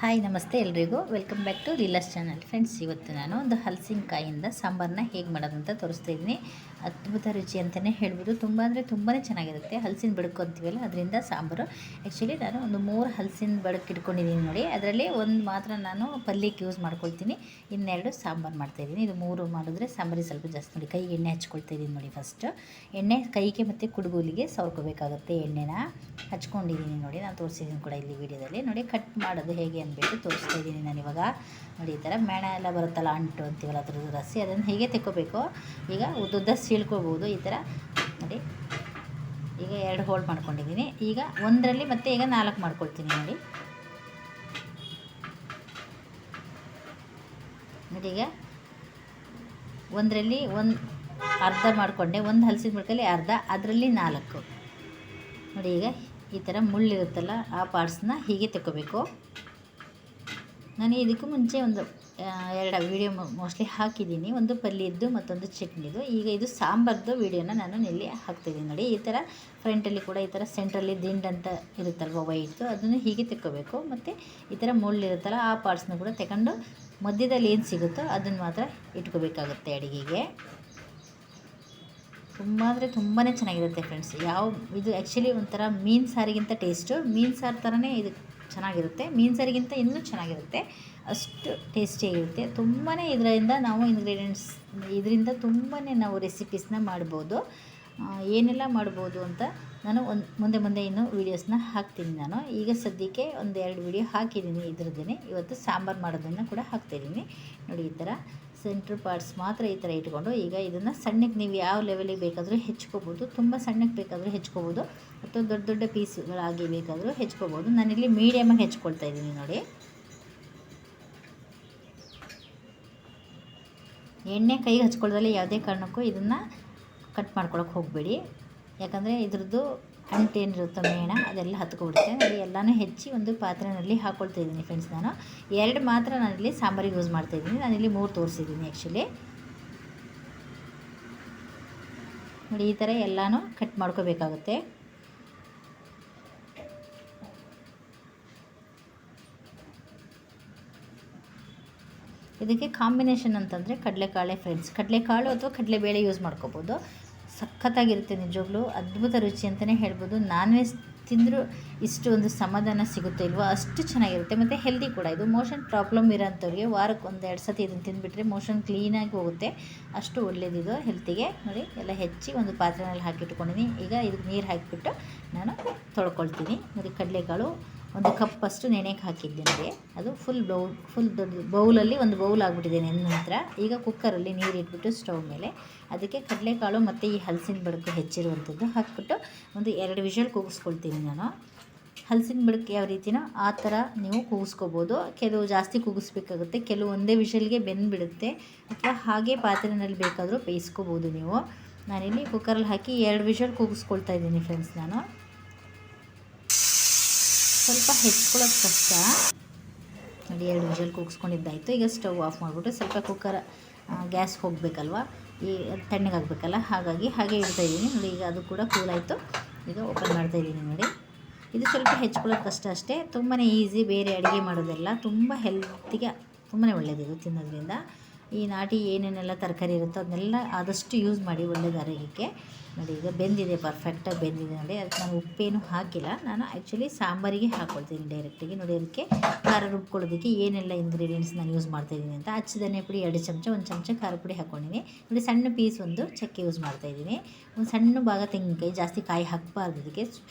Hi ನಮಸ್ತೆ ಎಲ್ರಿಗೂ welcome back to ರೀಲಾಸ್ ಚಾನಲ್. ಫ್ರೆಂಡ್ಸ್, ಇವತ್ತು ನಾನು ಒಂದು ಹಲಸಿನಕಾಯಿಂದ ಸಾಂಬಾರನ್ನ ಹೇಗೆ ಮಾಡೋದಂತ ತೋರಿಸ್ತಾ ಇದ್ದೀನಿ. ಅದ್ಭುತ ರುಚಿ ಅಂತಲೇ ಹೇಳ್ಬೋದು. ತುಂಬ ಅಂದರೆ ತುಂಬಾ ಚೆನ್ನಾಗಿರುತ್ತೆ. ಹಲಸಿನ ಬಡಕು ಅಂತೀವಲ್ಲ, ಅದರಿಂದ ಸಾಂಬಾರು. ಆ್ಯಕ್ಚುಲಿ ನಾನು ಒಂದು 3 ಹಲಸಿನ ಬಡಕು ಇಟ್ಕೊಂಡಿದ್ದೀನಿ ನೋಡಿ. ಅದರಲ್ಲಿ ಒಂದು ಮಾತ್ರ ನಾನು ಪಲ್ಯಕ್ಕೆ ಯೂಸ್ ಮಾಡ್ಕೊಳ್ತೀನಿ, ಇನ್ನೆರಡು ಸಾಂಬಾರು ಮಾಡ್ತಾಯಿದ್ದೀನಿ. ಇದು 3 ಮಾಡಿದ್ರೆ ಸಾಂಬಾರಿಗೆ ಸ್ವಲ್ಪ ಜಾಸ್ತಿ ನೋಡಿ. ಕೈಗೆ ಎಣ್ಣೆ ಹಚ್ಕೊಳ್ತಾ ಇದ್ದೀನಿ ನೋಡಿ. ಫಸ್ಟ್ ಎಣ್ಣೆ ಕೈಗೆ ಮತ್ತು ಕುಡುಗೋಲಿಗೆ ಸವರ್ಕೋಬೇಕಾಗುತ್ತೆ. ಎಣ್ಣೆನ ಹಚ್ಕೊಂಡಿದ್ದೀನಿ ನೋಡಿ. ನಾನು ತೋರಿಸಿದ್ದೀನಿ ಕೂಡ ಇಲ್ಲಿ ವಿಡಿಯೋದಲ್ಲಿ ನೋಡಿ. ಕಟ್ ಮಾಡೋದು ಹೇಗೆ ಅಂದ್ಬಿಟ್ಟು ತೋರಿಸ್ತಾ ಇದ್ದೀನಿ ನಾನು ಇವಾಗ ನೋಡಿ. ಈ ಥರ ಮೇಣ ಎಲ್ಲ ಬರುತ್ತಲ್ಲ, ಅಂಟು ಅಂತೀವಲ್ಲ, ಅದ್ರದ್ದು ರಸಿ, ಅದನ್ನು ಹೇಗೆ ತೆಕ್ಕೋಬೇಕು. ಈಗ ಉದ್ದುದ್ದ ಸೀಳ್ಕೊಬೋದು ಈ ಥರ ನೋಡಿ. ಈಗ 2 ಹೋಲ್ಡ್ ಮಾಡ್ಕೊಂಡಿದ್ದೀನಿ. ಈಗ ಒಂದರಲ್ಲಿ ಮತ್ತೆ ಈಗ 4 ಮಾಡ್ಕೊಳ್ತೀನಿ ನೋಡಿ. ನೋಡಿ ಈಗ ಒಂದರಲ್ಲಿ ಅರ್ಧ ಮಾಡಿಕೊಂಡೆ, ಒಂದು ಹಲಸಿನ ಬಡಕಲ್ಲಿ ಅರ್ಧ, ಅದರಲ್ಲಿ 4 ನೋಡಿ. ಈಗ ಈ ಥರ ಮುಳ್ಳಿರುತ್ತಲ್ಲ, ಆ ಪಾರ್ಟ್ಸ್ನ ಹೀಗೆ ತೆಕ್ಕೋಬೇಕು. ನಾನು ಇದಕ್ಕೂ ಮುಂಚೆ ಒಂದು 2 ವೀಡಿಯೋ ಮೋಸ್ಟ್ಲಿ ಹಾಕಿದ್ದೀನಿ, ಒಂದು ಪಲ್ಯದ್ದು ಮತ್ತೊಂದು ಚಟ್ನಿದು. ಈಗ ಇದು ಸಾಂಬಾರ್ದು ವೀಡಿಯೋನ ನಾನು ಇಲ್ಲಿ ಹಾಕ್ತಿದ್ದೀನಿ ನೋಡಿ. ಈ ಥರ ಫ್ರಂಟಲ್ಲಿ ಕೂಡ ಈ ಥರ ಸೆಂಟ್ರಲ್ಲಿ ದಿಂಡು ಅಂತ ಇರುತ್ತಲ್ವ ವೈಟ್ದು, ಅದನ್ನು ಹೀಗೆ ತೆಕ್ಕೋಬೇಕು. ಮತ್ತು ಈ ಥರ ಮುಳ್ಳಿರುತ್ತಲ್ಲ, ಆ ಪಾರ್ಟ್ಸ್ನ ಕೂಡ ತಗೊಂಡು ಮಧ್ಯದಲ್ಲಿ ಏನು ಸಿಗುತ್ತೋ ಅದನ್ನು ಮಾತ್ರ ಇಟ್ಕೋಬೇಕಾಗುತ್ತೆ ಅಡುಗೆಗೆ. ತುಂಬ ಅಂದರೆ ತುಂಬಾ ಚೆನ್ನಾಗಿರುತ್ತೆ ಫ್ರೆಂಡ್ಸ್. ಇದು ಆ್ಯಕ್ಚುಲಿ ಒಂಥರ ಮೀನು ಸಾರಿಗಿಂತ ಟೇಸ್ಟು, ಮೀನು ಸಾರು ಥರನೇ ಇದು ಚೆನ್ನಾಗಿರುತ್ತೆ. ಮೀನು ಸಾರಿಗಿಂತ ಇನ್ನೂ ಚೆನ್ನಾಗಿರುತ್ತೆ, ಅಷ್ಟು ಟೇಸ್ಟಿಯಾಗಿರುತ್ತೆ. ತುಂಬಾ ಇದರಿಂದ ನಾವು ಇದರಿಂದ ತುಂಬಾ ನಾವು ರೆಸಿಪೀಸ್ನ ಮಾಡ್ಬೋದು. ಏನೆಲ್ಲ ಮಾಡ್ಬೋದು ಅಂತ ನಾನು ಮುಂದೆ ಇನ್ನೂ ವೀಡಿಯೋಸ್ನ ಹಾಕ್ತೀನಿ ನಾನು. ಈಗ ಸದ್ಯಕ್ಕೆ 1-2 ವೀಡಿಯೋ ಹಾಕಿದ್ದೀನಿ ಇದ್ರದ್ದೇ. ಇವತ್ತು ಸಾಂಬಾರು ಮಾಡೋದನ್ನು ಕೂಡ ಹಾಕ್ತಾಯಿದ್ದೀನಿ ನೋಡಿ. ಈ ಥರ ಸೆಂಟ್ರ್ ಪಾರ್ಟ್ಸ್ ಮಾತ್ರ ಈ ಥರ ಇಟ್ಕೊಂಡು ಈಗ ಇದನ್ನು ಸಣ್ಣಕ್ಕೆ ನೀವು ಯಾವ ಲೆವೆಲಿಗೆ ಬೇಕಾದರೂ ಹೆಚ್ಕೋಬೋದು. ತುಂಬ ಸಣ್ಣಕ್ಕೆ ಬೇಕಾದರೂ ಹೆಚ್ಕೋಬೋದು, ಅಥವಾ ದೊಡ್ಡ ದೊಡ್ಡ ಪೀಸ್ಗಳಾಗಿ ಬೇಕಾದರೂ ಹೆಚ್ಕೋಬೋದು. ನಾನಿಲ್ಲಿ ಮೀಡಿಯಮಾಗಿ ಹೆಚ್ಕೊಳ್ತಾ ಇದ್ದೀನಿ ನೋಡಿ. ಎಣ್ಣೆ ಕೈಗೆ ಹಚ್ಕೊಳ್ಳೋದ್ರಲ್ಲಿ ಯಾವುದೇ ಕಾರಣಕ್ಕೂ ಇದನ್ನು ಕಟ್ ಮಾಡ್ಕೊಳಕ್ಕೆ ಹೋಗಬೇಡಿ. ಯಾಕಂದರೆ ಇದ್ರದ್ದು ಅಂಟೇನಿರುತ್ತೋ ಮೇಣ ಅದೆಲ್ಲ ಹತ್ಕೊಬಿಡುತ್ತೆ ನೋಡಿ. ಎಲ್ಲನೂ ಹೆಚ್ಚಿ ಒಂದು ಪಾತ್ರೆಯಲ್ಲಿ ಹಾಕ್ಕೊಳ್ತಾ ಇದ್ದೀನಿ ಫ್ರೆಂಡ್ಸ್. ನಾನು 2 ಮಾತ್ರ ನಾನಿಲ್ಲಿ ಸಾಂಬಾರಿಗೆ ಯೂಸ್ ಮಾಡ್ತಾಯಿದ್ದೀನಿ. ನಾನಿಲ್ಲಿ 3 ತೋರಿಸಿದ್ದೀನಿ ಆ್ಯಕ್ಚುಲಿ ನೋಡಿ. ಈ ಥರ ಎಲ್ಲನೂ ಕಟ್ ಮಾಡ್ಕೋಬೇಕಾಗುತ್ತೆ. ಇದಕ್ಕೆ ಕಾಂಬಿನೇಷನ್ ಅಂತಂದರೆ ಕಡಲೆಕಾಳೆ ಫ್ರೆಂಡ್ಸ್. ಕಡಲೆಕಾಳು ಅಥವಾ ಕಡಲೆಬೇಳೆ ಯೂಸ್ ಮಾಡ್ಕೋಬೋದು. ಸಖತ್ತಾಗಿರುತ್ತೆ ನಿಜವಾಗ್ಲೂ, ಅದ್ಭುತ ರುಚಿ ಅಂತಲೇ ಹೇಳ್ಬೋದು. ನಾನ್ ವೆಜ್ ತಿಂದರೂ ಇಷ್ಟು ಒಂದು ಸಮಾಧಾನ ಸಿಗುತ್ತೆ ಇಲ್ವೋ, ಅಷ್ಟು ಚೆನ್ನಾಗಿರುತ್ತೆ. ಮತ್ತು ಹೆಲ್ದಿ ಕೂಡ. ಇದು ಮೋಷನ್ ಪ್ರಾಬ್ಲಮ್ ಇರೋಂಥವ್ರಿಗೆ ವಾರಕ್ಕೆ 1-2 ಸತಿ ಇದನ್ನು ತಿಂದುಬಿಟ್ರೆ ಮೋಷನ್ ಕ್ಲೀನಾಗಿ ಹೋಗುತ್ತೆ. ಅಷ್ಟು ಒಳ್ಳೆಯದಿದು ಹೆಲ್ತಿಗೆ ನೋಡಿ. ಎಲ್ಲ ಹೆಚ್ಚಿ ಒಂದು ಪಾತ್ರೆಯಲ್ಲಿ ಹಾಕಿಟ್ಕೊಂಡಿದ್ದೀನಿ. ಈಗ ಇದಕ್ಕೆ ನೀರು ಹಾಕಿಬಿಟ್ಟು ನಾನು ತೊಳ್ಕೊಳ್ತೀನಿ ನೋಡಿ. ಕಡಲೆಕಾಳು 1 ಕಪ್ಪಷ್ಟು ನೆನೆಗೆ ಹಾಕಿದ್ದೆ ನೋಡಿ. ಅದು ಫುಲ್ ದೊಡ್ಡ ಬೌಲಲ್ಲಿ ಒಂದು ಬೌಲ್ ಆಗಿಬಿಟ್ಟಿದೆ ನೆನೆ ನಂತರ. ಈಗ ಕುಕ್ಕರಲ್ಲಿ ನೀರು ಇಟ್ಬಿಟ್ಟು ಸ್ಟವ್ ಮೇಲೆ ಅದಕ್ಕೆ ಕಡಲೆಕಾಳು ಮತ್ತು ಈ ಹಲಸಿನ ಬಡಕು ಹೆಚ್ಚಿರುವಂಥದ್ದು ಹಾಕಿಬಿಟ್ಟು ಒಂದು 2 ವಿಷಲ್ ಕೂಗಿಸ್ಕೊಳ್ತೀನಿ ನಾನು. ಹಲಸಿನ ಬಡಕು ಯಾವ ರೀತಿನೋ ಆ ಥರ ನೀವು ಕೂಗಿಸ್ಕೋಬೋದು. ಕೆಲವು ಜಾಸ್ತಿ ಕೂಗಿಸ್ಬೇಕಾಗುತ್ತೆ, ಕೆಲವು ಒಂದೇ ವಿಷಲ್ಗೆ ಬೆಂದುಬಿಡುತ್ತೆ, ಅಥವಾ ಹಾಗೆ ಪಾತ್ರೆಯಲ್ಲಿ ಬೇಕಾದರೂ ಬೇಯಿಸ್ಕೋಬೋದು ನೀವು. ನಾನಿಲ್ಲಿ ಕುಕ್ಕರಲ್ಲಿ ಹಾಕಿ 2 ವಿಷಲ್ ಕೂಗಿಸ್ಕೊಳ್ತಾ ಇದ್ದೀನಿ ಫ್ರೆಂಡ್ಸ್. ನಾನು ಸ್ವಲ್ಪ ಹೆಚ್ಕೊಳ್ಳೋದು ಕಷ್ಟ ನೋಡಿ. 2 ವಿಷಲ್ ಕೂಗಿಸ್ಕೊಂಡಿದ್ದಾಯಿತು. ಈಗ ಸ್ಟವ್ ಆಫ್ ಮಾಡಿಬಿಟ್ಟು ಸ್ವಲ್ಪ ಕುಕ್ಕರ್ ಗ್ಯಾಸ್ ಹೋಗಬೇಕಲ್ವ, ಈ ತಣ್ಣಗಾಗಬೇಕಲ್ಲ, ಹಾಗಾಗಿ ಹಾಗೆ ಇಡ್ತಾಯಿದ್ದೀನಿ ನೋಡಿ. ಈಗ ಅದು ಕೂಡ ಕೂಲ್ ಆಯಿತು. ಈಗ ಓಪನ್ ಮಾಡ್ತಾಯಿದ್ದೀನಿ ನೋಡಿ. ಇದು ಸ್ವಲ್ಪ ಹೆಚ್ಕೊಳ್ಳೋದು ಕಷ್ಟ ಅಷ್ಟೇ, ತುಂಬಾ ಈಸಿ. ಬೇರೆ ಅಡುಗೆ ಮಾಡೋದೆಲ್ಲ ತುಂಬ ಹೆಲ್ತಿಗೆ ತುಂಬಾ ಒಳ್ಳೆಯದಿದು ತಿನ್ನೋದ್ರಿಂದ. ಈ ನಾಟಿ ಏನೇನೆಲ್ಲ ತರಕಾರಿ ಇರುತ್ತೋ ಅದನ್ನೆಲ್ಲ ಆದಷ್ಟು ಯೂಸ್ ಮಾಡಿ, ಒಳ್ಳೆಯದು ಆರೋಗ್ಯಕ್ಕೆ ನೋಡಿ. ಈಗ ಬೆಂದಿದೆ, ಪರ್ಫೆಕ್ಟಾಗಿ ಬೆಂದಿದೆ ನೋಡಿ. ಅದಕ್ಕೆ ನಾನು ಉಪ್ಪೇನು ಹಾಕಿಲ್ಲ. ನಾನು ಆ್ಯಕ್ಚುಲಿ ಸಾಂಬಾರಿಗೆ ಹಾಕ್ಕೊಳ್ತೀನಿ ಡೈರೆಕ್ಟಾಗಿ ನೋಡಿ. ಅದಕ್ಕೆ ಖಾರ ರುಬ್ಕೊಳ್ಳೋದಕ್ಕೆ ಏನೆಲ್ಲ ಇಂಗ್ರೀಡಿಯೆಂಟ್ಸ್ ನಾನು ಯೂಸ್ ಮಾಡ್ತಾಯಿದ್ದೀನಿ ಅಂತ. ಧನಿಯಾ ಪುಡಿ 2 ಚಮಚ, 1 ಚಮಚ ಖಾರ ಪುಡಿ ಹಾಕ್ಕೊಂಡಿದ್ದೀನಿ ನೋಡಿ. ಸಣ್ಣ ಪೀಸ್ ಒಂದು ಚಕ್ಕೆ ಯೂಸ್ ಮಾಡ್ತಾಯಿದ್ದೀನಿ. ಒಂದು ಸಣ್ಣ ಭಾಗ ತೆಂಗಿನಕಾಯಿ, ಜಾಸ್ತಿ ಕಾಯಿ ಹಾಕಬಾರ್ದು ಇದಕ್ಕೆ.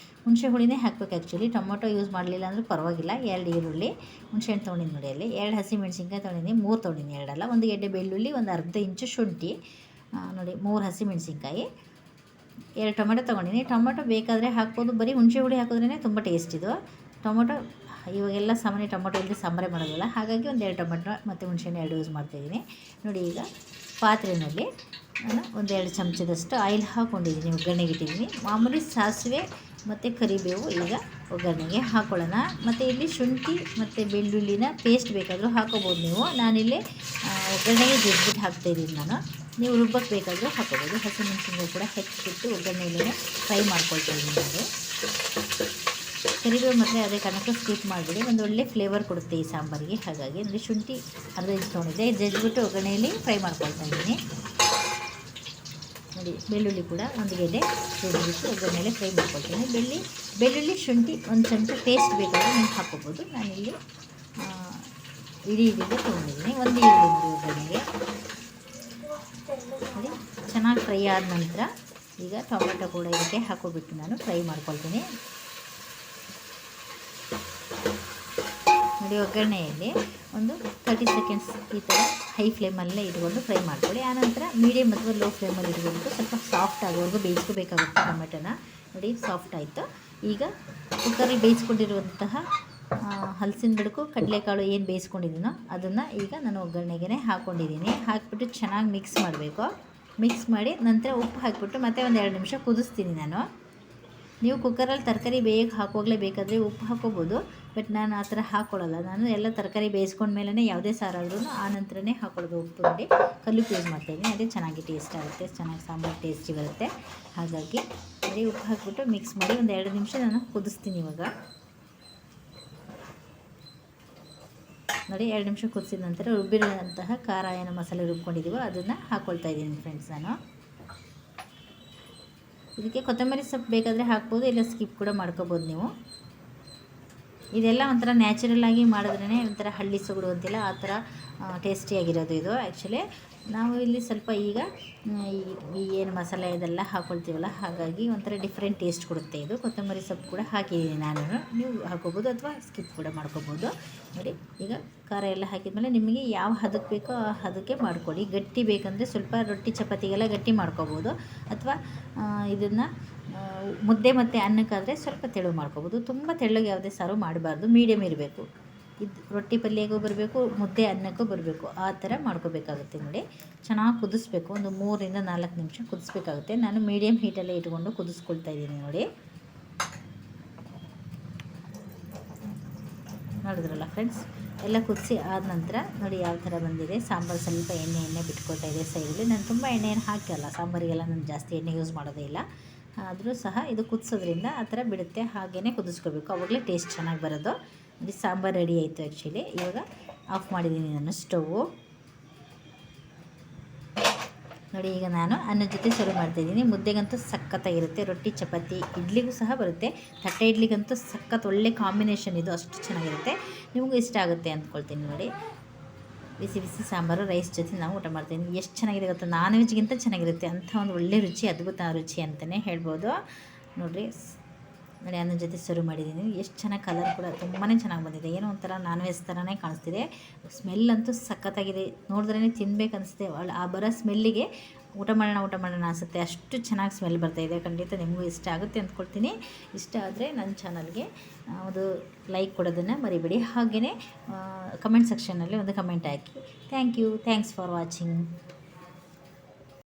ಹುಣಸೆ ಹುಳಿನೇ ಹಾಕಬೇಕು ಆ್ಯಕ್ಚುಲಿ. ಟೊಮೊಟೊ ಯೂಸ್ ಮಾಡಲಿಲ್ಲ ಅಂದರೂ ಪರವಾಗಿಲ್ಲ. 2 ಈರುಳ್ಳಿ, ಹುಣಸೆಹಣ್ಣು ತೊಗೊಂಡಿನಿ ನೋಡಿ. ಅಲ್ಲಿ 2 ಹಸಿಮೆಣ್ಸಿನ್ಕಾಯಿ ತೊಗೊಂಡಿದ್ದೀನಿ, 3 ತೊಗೊಂಡಿನಿ, 2 ಅಲ್ಲ. 1 ಗೆಡ್ಡೆ ಬೆಳ್ಳುಳ್ಳಿ, ಒಂದು ಅರ್ಧ ಇಂಚು ಶುಂಠಿ ನೋಡಿ, 3 ಹಸಿಮೆಣ್ಸಿನ್ಕಾಯಿ, 2 ಟೊಮೆಟೊ ತೊಗೊಂಡಿನಿ. ಟೊಮೆಟೊ ಬೇಕಾದರೆ ಹಾಕ್ಬೋದು, ಬರೀ ಹುಣಸೆ ಹುಳಿ ಹಾಕಿದ್ರೇ ತುಂಬ ಟೇಸ್ಟ್ ಇದು. ಟೊಮೊಟೊ ಇವಾಗೆಲ್ಲ ಸಾಮಾನ್ಯ ಟೊಮೊಟೊ ಇಲ್ಲದೆ ಸಾಂಬಾರೇ ಮಾಡೋದಿಲ್ಲ, ಹಾಗಾಗಿ 1 2 ಟೊಮೆಟೊ ಮತ್ತು ಹುಣಸೆಹಣ್ಣು 2 ಯೂಸ್ ಮಾಡ್ತಾಯಿದ್ದೀನಿ ನೋಡಿ. ಈಗ ಪಾತ್ರೆಯಲ್ಲಿ ನಾನು 1 2 ಚಮಚದಷ್ಟು ಆಯಿಲ್ ಹಾಕ್ಕೊಂಡಿದ್ದೀನಿ, ಒಗ್ಗರಣೆಗೆ ಇಟ್ಟಿದ್ದೀನಿ. ಮಾಮೂಲಿ ಸಾಸಿವೆ ಮತ್ತು ಕರಿಬೇವು ಈಗ ಒಗ್ಗರಣೆಗೆ ಹಾಕ್ಕೊಳ್ಳೋಣ. ಮತ್ತು ಇಲ್ಲಿ ಶುಂಠಿ ಮತ್ತು ಬೆಳ್ಳುಳ್ಳಿನ ಪೇಸ್ಟ್ ಬೇಕಾದರೂ ಹಾಕೋಬೋದು ನೀವು. ನಾನಿಲ್ಲಿ ಒಗ್ಗರಣೆಗೆ ಜಜ್ಜಿಬಿಟ್ಟು ಹಾಕ್ತಾಯಿದ್ದೀನಿ ನಾನು. ನೀವು ರುಬ್ಬಕ್ಕೆ ಬೇಕಾದರೂ ಹಾಕೋಬೋದು. ಹಸಿಮೆಣಸಿನಕಾಯಿ ಕೂಡ ಹೆಚ್ಚಿಬಿಟ್ಟು ಒಗ್ಗರಣೆಯಲ್ಲೇ ಫ್ರೈ ಮಾಡ್ಕೊಳ್ತಾ ಇದ್ದೀನಿ ನಾನು. ಕರಿಬೇವು ಮತ್ತು ಅದೇ ಕಾರಣಕ್ಕೆ ಸ್ಕಿಪ್ ಮಾಡಿಬಿಡಿ, ಒಂದು ಒಳ್ಳೆ ಫ್ಲೇವರ್ ಕೊಡುತ್ತೆ ಈ ಸಾಂಬಾರಿಗೆ. ಹಾಗಾಗಿ ನೋಡಿ ಶುಂಠಿ ಅರ್ಧ ಇಂಚ್ ತೊಗೊಂಡಿದ್ದೆ, ಜಜ್ಜಿಬಿಟ್ಟು ಒಗ್ಗರಣೆಯಲ್ಲಿ ಫ್ರೈ ಮಾಡ್ಕೊಳ್ತಾ ಇದ್ದೀನಿ. ನೋಡಿ ಬೆಳ್ಳುಳ್ಳಿ ಕೂಡ ಒಂದು ಗೆಡ್ಡೆ ಜಜ್ಜಿಬಿಟ್ಟು ಒಗ್ಗರಣೆಯಲ್ಲಿ ಫ್ರೈ ಮಾಡ್ಕೊಳ್ತೀನಿ. ಬೆಳ್ಳುಳ್ಳಿ ಶುಂಠಿ ಒಂದು ಚಮಚ ಟೇಸ್ಟ್ ಬೇಕಾದರೆ ನೀವು ಹಾಕ್ಕೋಬೋದು. ನಾನಿಲ್ಲಿ ಇಡೀ ಈರುಳ್ಳಿ ತೊಗೊಂಡಿದ್ದೀನಿ, ಒಂದು ಈರುಳ್ಳಿ ನೋಡಿ ಒಗ್ಗರಣೆಗೆ. ನೋಡಿ ಚೆನ್ನಾಗಿ ಫ್ರೈ ಆದ ನಂತರ ಈಗ ಟೊಮೆಟೊ ಕೂಡ ಇದಕ್ಕೆ ಹಾಕೋಬಿಟ್ಟು ನಾನು ಫ್ರೈ ಮಾಡ್ಕೊಳ್ತೀನಿ. ನೋಡಿ ಒಗ್ಗರಣೆಯಲ್ಲಿ ಒಂದು 30 ಸೆಕೆಂಡ್ಸ್ ಈ ಥರ ಹೈ ಫ್ಲೇಮಲ್ಲೇ ಇಟ್ಕೊಂಡು ಫ್ರೈ ಮಾಡ್ಕೊಳ್ಳಿ. ಆನಂತರ ಮೀಡಿಯಮ್ ಅಥವಾ ಲೋ ಫ್ಲೇಮಲ್ಲಿ ಇಟ್ಕೊಂಡು ಸ್ವಲ್ಪ ಸಾಫ್ಟ್ ಆಗೋವರೆಗೂ ಬೇಯಿಸ್ಕೋಬೇಕಾಗುತ್ತೆ ಟೊಮೆಟೊನ. ನೋಡಿ ಸಾಫ್ಟ್ ಆಯಿತು. ಈಗ ಕುಕ್ಕರಲ್ಲಿ ಬೇಯಿಸ್ಕೊಂಡಿರುವಂತಹ ಹಲಸಿನ ಬೆಳಕು ಕಡಲೆಕಾಳು ಏನು ಬೇಯಿಸ್ಕೊಂಡಿದ್ದೀನೋ ಅದನ್ನು ಈಗ ನಾನು ಒಗ್ಗರಣೆಗೆ ಹಾಕ್ಕೊಂಡಿದ್ದೀನಿ. ಹಾಕಿಬಿಟ್ಟು ಚೆನ್ನಾಗಿ ಮಿಕ್ಸ್ ಮಾಡಬೇಕು. ಮಿಕ್ಸ್ ಮಾಡಿ ನಂತರ ಉಪ್ಪು ಹಾಕಿಬಿಟ್ಟು ಮತ್ತೆ ಒಂದು 2 ನಿಮಿಷ ಕುದಿಸ್ತೀನಿ ನಾನು. ನೀವು ಕುಕ್ಕರಲ್ಲಿ ತರಕಾರಿ ಬೇಯಕ್ಕೆ ಹಾಕುವಾಗಲೇ ಬೇಕಾದರೆ ಉಪ್ಪು ಹಾಕೋಬೋದು, ಬಟ್ ನಾನು ಆ ಥರ ಹಾಕ್ಕೊಳ್ಳಲ್ಲ. ನಾನು ಎಲ್ಲ ತರಕಾರಿ ಬೇಯಿಸ್ಕೊಂಡ್ಮೇಲೆ ಯಾವುದೇ ಸಾರಾದ್ರೂ ಆ ನಂತರನೇ ಹಾಕ್ಕೊಳ್ಳೋದು ಉಪ್ಪು. ನೋಡಿ ಕಲ್ಲುಪ್ಪು ಯೂಸ್ ಮಾಡ್ತಾಯಿದ್ದೀನಿ, ಅದೇ ಚೆನ್ನಾಗಿ ಟೇಸ್ಟ್ ಆಗುತ್ತೆ, ಚೆನ್ನಾಗಿ ಸಾಂಬಾರು ಟೇಸ್ಟಿ ಬರುತ್ತೆ. ಹಾಗಾಗಿ ಬರೀ ಉಪ್ಪು ಹಾಕಿಬಿಟ್ಟು ಮಿಕ್ಸ್ ಮಾಡಿ ಒಂದು 2 ನಿಮಿಷ ನಾನು ಕುದಿಸ್ತೀನಿ. ಇವಾಗ ನೋಡಿ 2 ನಿಮಿಷ ಕುದಿಸಿದ ನಂತರ ರುಬ್ಬಿರುವಂತಹ ಖಾರ ಏನು ಮಸಾಲೆ ರುಬ್ಕೊಂಡಿದ್ದೀವೋ ಅದನ್ನು ಹಾಕ್ಕೊಳ್ತಾ ಇದ್ದೀನಿ ಫ್ರೆಂಡ್ಸ್ ನಾನು. ಇದಕ್ಕೆ ಕೊತ್ತಂಬರಿ ಸೊಪ್ಪು ಬೇಕಾದರೆ ಹಾಕ್ಬೋದು, ಇಲ್ಲ ಸ್ಕಿಪ್ ಕೂಡ ಮಾಡ್ಕೋಬೋದು ನೀವು. ಇದೆಲ್ಲ ಒಂಥರ ನ್ಯಾಚುರಲ್ಲಾಗಿ ಮಾಡಿದ್ರೇ ಒಂಥರ ಹಳ್ಳಿ ಸೊಗಡು ಅಂತಿಲ್ಲ, ಆ ಥರ ಟೇಸ್ಟಿಯಾಗಿರೋದು ಇದು. ಆ್ಯಕ್ಚುಲಿ ನಾವು ಇಲ್ಲಿ ಸ್ವಲ್ಪ ಈಗ ಈ ಏನು ಮಸಾಲೆ ಇದೆಲ್ಲ ಹಾಕ್ಕೊಳ್ತೀವಲ್ಲ, ಹಾಗಾಗಿ ಒಂಥರ ಡಿಫ್ರೆಂಟ್ ಟೇಸ್ಟ್ ಕೊಡುತ್ತೆ ಇದು. ಕೊತ್ತಂಬರಿ ಸೊಪ್ಪು ಕೂಡ ಹಾಕಿದ್ದೀನಿ ನಾನು, ನೀವು ಹಾಕೋಬೋದು ಅಥವಾ ಸ್ಕಿಪ್ ಕೂಡ ಮಾಡ್ಕೋಬೋದು. ನೋಡಿ ಈಗ ಖಾರ ಎಲ್ಲ ಹಾಕಿದ್ಮೇಲೆ ನಿಮಗೆ ಯಾವ ಹದಕ್ಕೆ ಬೇಕೋ ಆ ಹದಕ್ಕೆ ಮಾಡ್ಕೊಳ್ಳಿ. ಗಟ್ಟಿ ಬೇಕಂದರೆ ಸ್ವಲ್ಪ ರೊಟ್ಟಿ ಚಪಾತಿಗೆಲ್ಲ ಗಟ್ಟಿ ಮಾಡ್ಕೋಬೋದು, ಅಥವಾ ಇದನ್ನು ಮುದ್ದೆ ಮತ್ತು ಅನ್ನಕ್ಕಾದರೆ ಸ್ವಲ್ಪ ತೆಳು ಮಾಡ್ಕೋಬೋದು. ತುಂಬ ತೆಳ್ಳಗೆ ಯಾವುದೇ ಸಾರು ಮಾಡಬಾರ್ದು, ಮೀಡಿಯಮ್ ಇರಬೇಕು. ಇದು ರೊಟ್ಟಿ ಪಲ್ಯಗೂ ಬರಬೇಕು, ಮುದ್ದೆ ಅನ್ನಕ್ಕೂ ಬರಬೇಕು, ಆ ಥರ ಮಾಡ್ಕೋಬೇಕಾಗುತ್ತೆ. ನೋಡಿ ಚೆನ್ನಾಗಿ ಕುದಿಸ್ಬೇಕು, ಒಂದು 3 ರಿಂದ 4 ನಿಮಿಷ ಕುದಿಸ್ಬೇಕಾಗುತ್ತೆ. ನಾನು ಮೀಡಿಯಮ್ ಹೀಟಲ್ಲೇ ಇಟ್ಕೊಂಡು ಕುದಿಸ್ಕೊಳ್ತಾ ಇದ್ದೀನಿ. ನೋಡಿ ನೋಡಿದ್ರಲ್ಲ ಫ್ರೆಂಡ್ಸ್, ಎಲ್ಲ ಕುದಿಸಿ ಆದ ನಂತರ ನೋಡಿ ಯಾವ ಥರ ಬಂದಿದೆ. ಸಾಂಬಾರು ಸ್ವಲ್ಪ ಎಣ್ಣೆ ಬಿಟ್ಕೊಳ್ತಾ ಇದೆ ಸೈಡಲ್ಲಿ. ನಾನು ತುಂಬ ಎಣ್ಣೆಯನ್ನು ಹಾಕಲ್ಲ ಸಾಂಬಾರಿಗೆಲ್ಲ, ನಾನು ಜಾಸ್ತಿ ಎಣ್ಣೆ ಯೂಸ್ ಮಾಡೋದೇ ಇಲ್ಲ. ಆದರೂ ಸಹ ಇದು ಕುದಿಸೋದ್ರಿಂದ ಆ ಥರ ಬಿಡುತ್ತೆ. ಹಾಗೇ ಕುದಿಸ್ಕೋಬೇಕು, ಅವಾಗಲೇ ಟೇಸ್ಟ್ ಚೆನ್ನಾಗಿ ಬರೋದು. ನೋಡಿ ಸಾಂಬಾರು ರೆಡಿ ಆಯಿತು. ಆ್ಯಕ್ಚುಲಿ ಇವಾಗ ಆಫ್ ಮಾಡಿದ್ದೀನಿ ನಾನು ಸ್ಟವ್ವು. ನೋಡಿ ಈಗ ನಾನು ಅನ್ನದ ಜೊತೆ ಸರ್ವ್ ಮಾಡ್ತಾಯಿದ್ದೀನಿ. ಮುದ್ದೆಗಂತೂ ಸಖತ್ತಾಗಿರುತ್ತೆ, ರೊಟ್ಟಿ ಚಪಾತಿ ಇಡ್ಲಿಗೂ ಸಹ ಬರುತ್ತೆ. ತಟ್ಟೆ ಇಡ್ಲಿಗಂತೂ ಸಖತ್ ಒಳ್ಳೆ ಕಾಂಬಿನೇಷನ್ ಇದು, ಅಷ್ಟು ಚೆನ್ನಾಗಿರುತ್ತೆ. ನಿಮಗೂ ಇಷ್ಟ ಆಗುತ್ತೆ ಅಂದ್ಕೊಳ್ತೀನಿ. ನೋಡಿ ಬಿಸಿ ಬಿಸಿ ಸಾಂಬಾರು ರೈಸ್ ಜೊತೆ ನಾವು ಊಟ ಮಾಡ್ತೀನಿ. ಎಷ್ಟು ಚೆನ್ನಾಗಿದೆ ಗೊತ್ತಾ, ನಾನ್ ವೆಜ್ಗಿಂತ ಚೆನ್ನಾಗಿರುತ್ತೆ. ಅಂಥ ಒಂದು ಒಳ್ಳೆ ರುಚಿ, ಅದ್ಭುತ ರುಚಿ ಅಂತಲೇ ಹೇಳ್ಬೋದು. ನೋಡಿರಿ ನೋಡಿ ಅನ್ನದ ಜೊತೆ ಸರ್ವ್ ಮಾಡಿದ್ದೀನಿ. ಎಷ್ಟು ಚೆನ್ನಾಗಿ ಕಲರ್ ಕೂಡ ತುಂಬಾ ಚೆನ್ನಾಗಿ ಬಂದಿದೆ, ಏನೋ ಒಂಥರ ನಾನ್ ವೆಜ್ ಥರನೇ ಕಾಣಿಸ್ತಿದೆ. ಸ್ಮೆಲ್ ಅಂತೂ ಸಖತ್ತಾಗಿದೆ, ನೋಡಿದ್ರೇ ತಿನ್ಬೇಕು ಅನಿಸುತ್ತೆ. ಆ ಬರೋ ಸ್ಮೆಲ್ಲಿಗೆ ಊಟ ಮಾಡೋಣ ಅನಿಸುತ್ತೆ, ಅಷ್ಟು ಚೆನ್ನಾಗಿ ಸ್ಮೆಲ್ ಬರ್ತಾಯಿದೆ. ಖಂಡಿತ ನಿಮಗೂ ಇಷ್ಟ ಆಗುತ್ತೆ ಅಂದ್ಕೊಳ್ತೀನಿ. ಇಷ್ಟ ಆದರೆ ನನ್ನ ಚಾನಲ್ಗೆ ಒಂದು ಲೈಕ್ ಕೊಡೋದನ್ನು ಮರಿಬೇಡಿ. ಹಾಗೆಯೇ ಕಮೆಂಟ್ ಸೆಕ್ಷನ್ನಲ್ಲಿ ಒಂದು comment hockey. Thanks for watching.